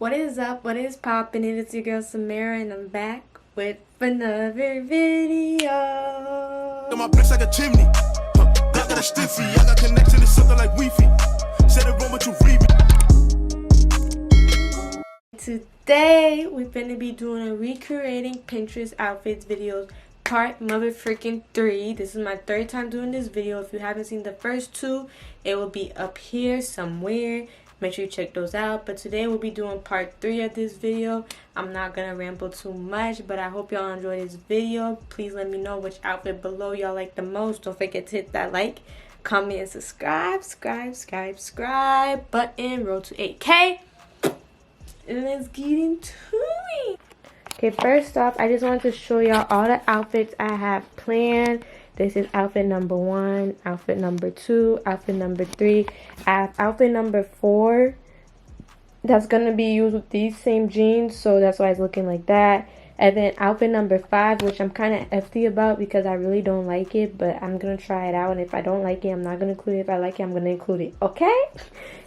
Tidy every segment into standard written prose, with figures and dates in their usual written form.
What is up? What is poppin'? It's your girl Samarra, and I'm back with another video. My bricks like a chimney. Got a stiffy. I got connection to something like Wi-Fi. Said it wrong, but you read me. Today we're gonna be doing a recreating Pinterest outfits videos part motherfucking 3. This is my third time doing this video. If you haven't seen the first two, it will be up here somewhere. Make sure you check those out. But today we'll be doing part 3 of this video. I'm not gonna ramble too much, but I hope y'all enjoy this video. Please let me know which outfit below y'all like the most. Don't forget to hit that like, comment, and subscribe button. Road to 8K. And let's get into it. Okay, first off, I just wanted to show y'all all the outfits I have planned. This is outfit number 1, outfit number 2, outfit number 3. I have outfit number 4 that's going to be used with these same jeans, so that's why it's looking like that. And then outfit number 5, which I'm kind of iffy about because I really don't like it, but I'm going to try it out. And if I don't like it, I'm not going to include it. If I like it, I'm going to include it, okay?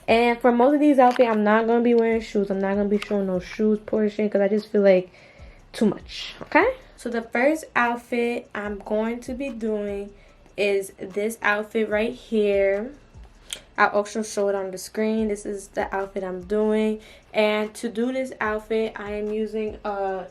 And for most of these outfits, I'm not going to be wearing shoes. I'm not going to be showing no shoes portion because I just feel like too much, okay? So the first outfit I'm going to be doing is this outfit right here. I'll also show it on the screen. This is the outfit I'm doing. And to do this outfit, I am using a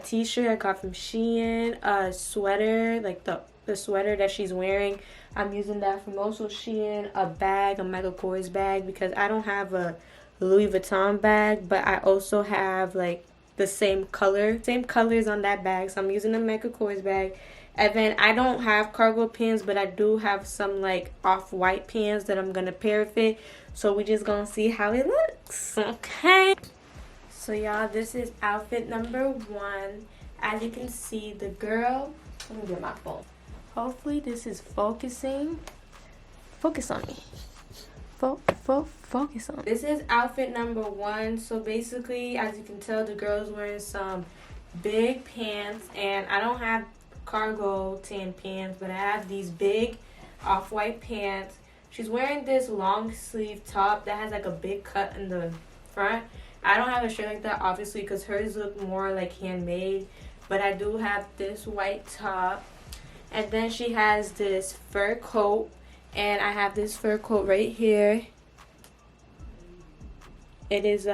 t-shirt I got from Shein, a sweater, like the sweater that she's wearing. I'm using that from also Shein, a bag, a Michael Kors bag, because I don't have a Louis Vuitton bag, but I also have like the same colors on that bag. So I'm using a Michael Kors bag. And then I don't have cargo pants, but I do have some like off-white pants that I'm gonna pair with it. So we just gonna see how it looks, okay? So y'all, this is outfit number 1. As you can see, the girl, let me get my phone. Hopefully this is focusing. Focus on me. Focus on. This is outfit number 1. So basically, as you can tell, the girl's wearing some big pants, and I don't have cargo tan pants, but I have these big off-white pants. She's wearing this long sleeve top that has like a big cut in the front. I don't have a shirt like that, obviously, because hers look more like handmade, but I do have this white top. And then she has this fur coat, and I have this fur coat right here. It is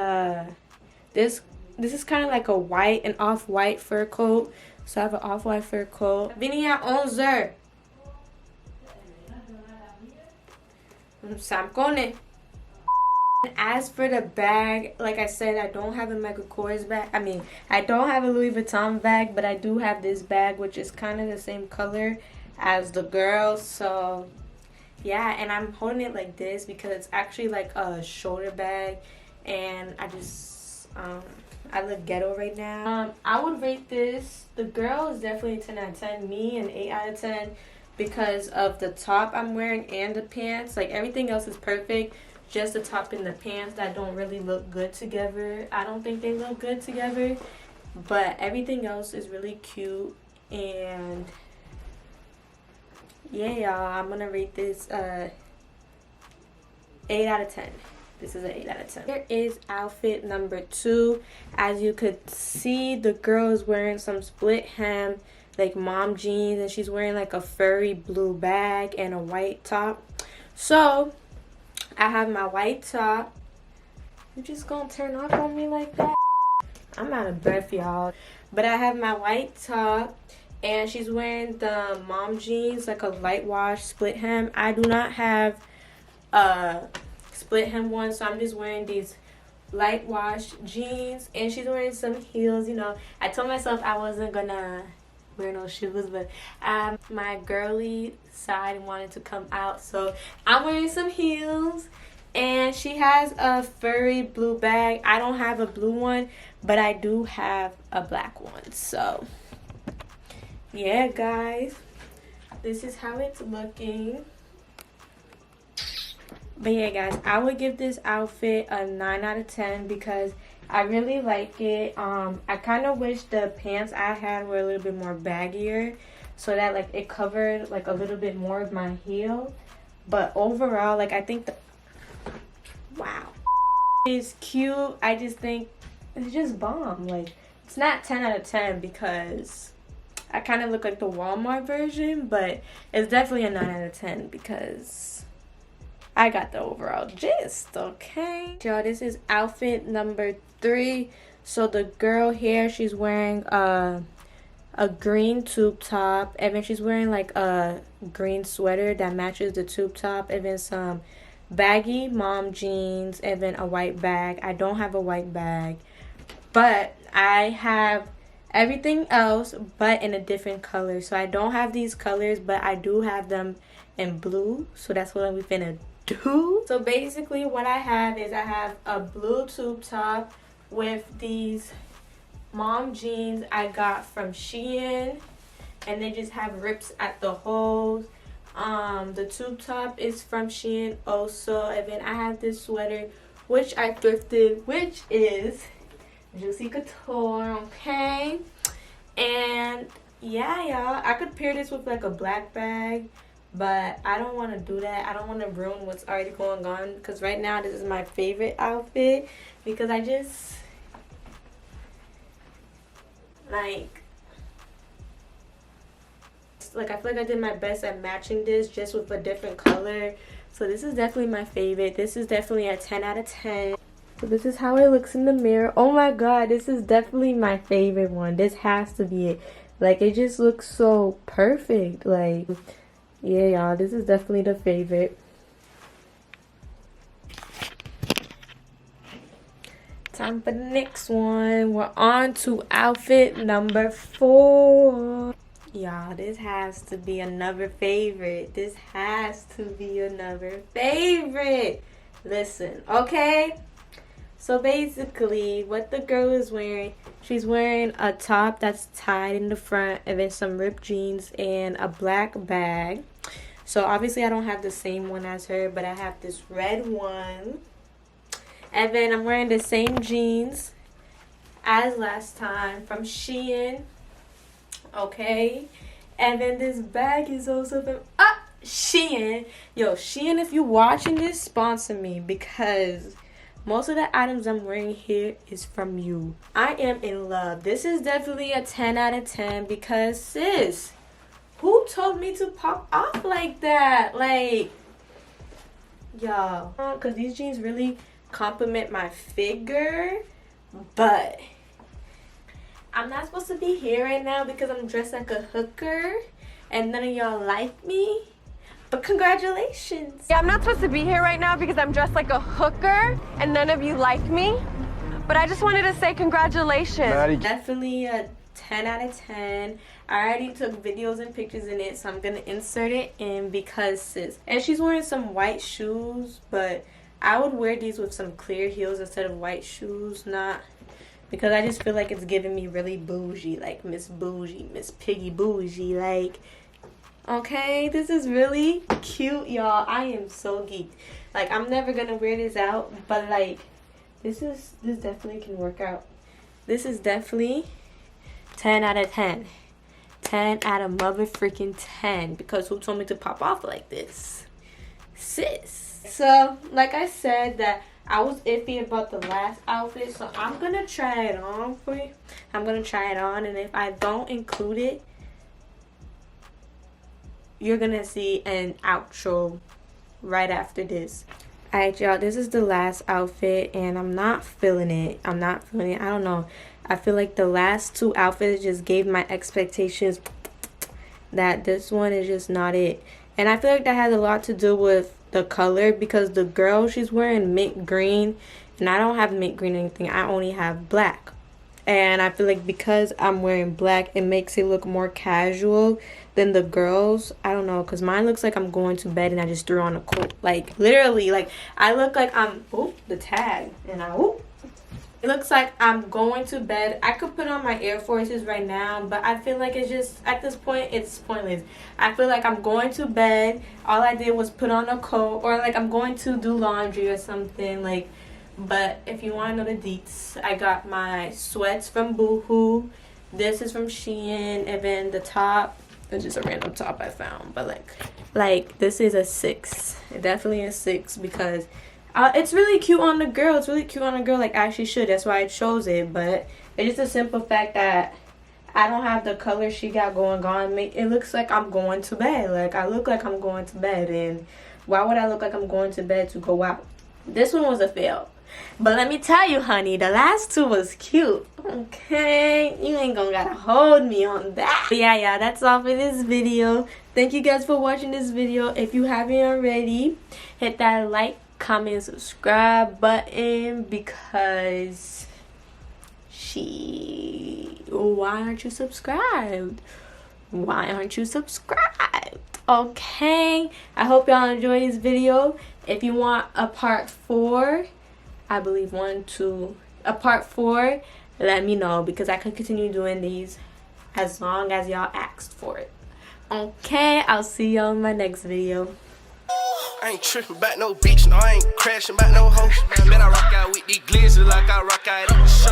this is kind of like a white, an off-white fur coat. So I have an off-white fur coat. Vini a 11. Samkone. As for the bag, like I said, I don't have a Michael Kors bag. I don't have a Louis Vuitton bag, but I do have this bag, which is kind of the same color as the girl. So yeah, and I'm holding it like this because it's actually like a shoulder bag, and I just I look ghetto right now. I would rate this, the girl is definitely a 10 out of 10, me an 8 out of 10 because of the top I'm wearing and the pants. Like everything else is perfect, just the top and the pants that don't really look good together. I don't think they look good together, but everything else is really cute. And yeah, y'all, I'm gonna rate this 8 out of 10. This is an 8 out of 10. Here is outfit number 2. As you could see, the girl is wearing some split hem, like mom jeans, and she's wearing like a furry blue bag and a white top. So I have my white top. You're just gonna turn off on me like that? I'm out of breath, y'all. But I have my white top, and she's wearing the mom jeans, like a light wash split hem. I do not have split hem one, so I'm just wearing these light wash jeans, and she's wearing some heels. You know, I told myself I wasn't gonna wear no shoes, but my girly side wanted to come out, so I'm wearing some heels. And she has a furry blue bag. I don't have a blue one, but I do have a black one. So yeah, guys, this is how it's looking. But yeah, guys, I would give this outfit a 9 out of 10 because I really like it. I kind of wish the pants I had were a little bit more baggier, so that like it covered like a little bit more of my heel. But overall, like I think wow. It's cute. I just think it's just bomb. Like, it's not 10 out of 10 because I kind of look like the Walmart version, but it's definitely a 9 out of 10 because I got the overall gist, okay? Y'all, this is outfit number 3. So the girl here, she's wearing a green tube top, and then she's wearing like a green sweater that matches the tube top, and then some baggy mom jeans, and then a white bag. I don't have a white bag, but I have everything else but in a different color. So I don't have these colors, but I do have them in blue, so that's what we finna do. So basically what I have is I have a blue tube top with these mom jeans I got from Shein, and they just have rips at the holes. The tube top is from Shein also, and then I have this sweater which I thrifted, which is Juicy Couture, okay? And yeah, y'all, I could pair this with like a black bag, but I don't want to do that. I don't want to ruin what's already going on, because right now this is my favorite outfit, because I just like I feel like I did my best at matching this just with a different color. So this is definitely my favorite. This is definitely a 10 out of 10. So this is how it looks in the mirror. Oh my god, this is definitely my favorite one. This has to be it. Like, it just looks so perfect. Like, yeah, y'all, this is definitely the favorite. Time for the next one. We're on to outfit number 4. Y'all, this has to be another favorite. This has to be another favorite. Listen, okay? So basically, what the girl is wearing, she's wearing a top that's tied in the front, and then some ripped jeans and a black bag. So obviously I don't have the same one as her, but I have this red one. And then I'm wearing the same jeans as last time from Shein. Okay. And then this bag is also from Shein. Yo, Shein, if you're watching this, sponsor me, because most of the items I'm wearing here is from you. I am in love. This is definitely a 10 out of 10 because, sis, who told me to pop off like that? Like, y'all, because these jeans really compliment my figure, but I'm not supposed to be here right now because I'm dressed like a hooker and none of y'all like me. But congratulations. Yeah, I'm not supposed to be here right now because I'm dressed like a hooker and none of you like me. But I just wanted to say congratulations. Maddie. Definitely a 10 out of 10. I already took videos and pictures in it, so I'm going to insert it in because, sis. And she's wearing some white shoes, but I would wear these with some clear heels instead of white shoes. Not because I just feel like it's giving me really bougie, like Miss Bougie, Miss Piggy Bougie, like, okay, this is really cute, y'all. I am so geeked. Like, I'm never gonna wear this out, but like, this definitely can work out. This is definitely 10 out of 10. 10 out of mother freaking 10, because who told me to pop off like this? Sis. So, like I said, that I was iffy about the last outfit, so I'm gonna try it on for you. I'm gonna try it on, and if I don't include it, you're gonna see an outro right after this. Alright, y'all, this is the last outfit, and I'm not feeling it. I don't know. I feel like the last 2 outfits just gave my expectations that this one is just not it. And I feel like that has a lot to do with the color, because the girl, she's wearing mint green, and I don't have mint green or anything. I only have black. And I feel like because I'm wearing black, it makes it look more casual than the girls. I don't know, because mine looks like I'm going to bed and I just threw on a coat. Like, literally, like, I look like I'm, the tag, and it looks like I'm going to bed. I could put on my Air Forces right now, but I feel like it's just, at this point, it's pointless. I feel like I'm going to bed. All I did was put on a coat, or like I'm going to do laundry or something, like. But if you want to know the deets, I got my sweats from Boohoo. This is from Shein, and then the top, it's just a random top I found, but like this is a 6. Definitely a 6, because It's really cute on the girl. It's really cute on the girl, like as she should. That's why I chose it. But it's just a simple fact that I don't have the color she got going on. It looks like I'm going to bed. Like, I look like I'm going to bed. And why would I look like I'm going to bed to go out? This one was a fail. But let me tell you, honey, the last two was cute. Okay? You ain't gonna gotta hold me on that. But yeah, that's all for this video. Thank you guys for watching this video. If you haven't already, hit that like, comment, subscribe button because why aren't you subscribed? Why aren't you subscribed? Okay, I hope y'all enjoyed this video. If you want a part 4, I believe a part 4, let me know because I could continue doing these as long as y'all asked for it. Okay, I'll see y'all in my next video. I ain't tripping about no bitch, no, I ain't crashing about no hoe. Man, I rock out with these glizzy like I rock out at the show.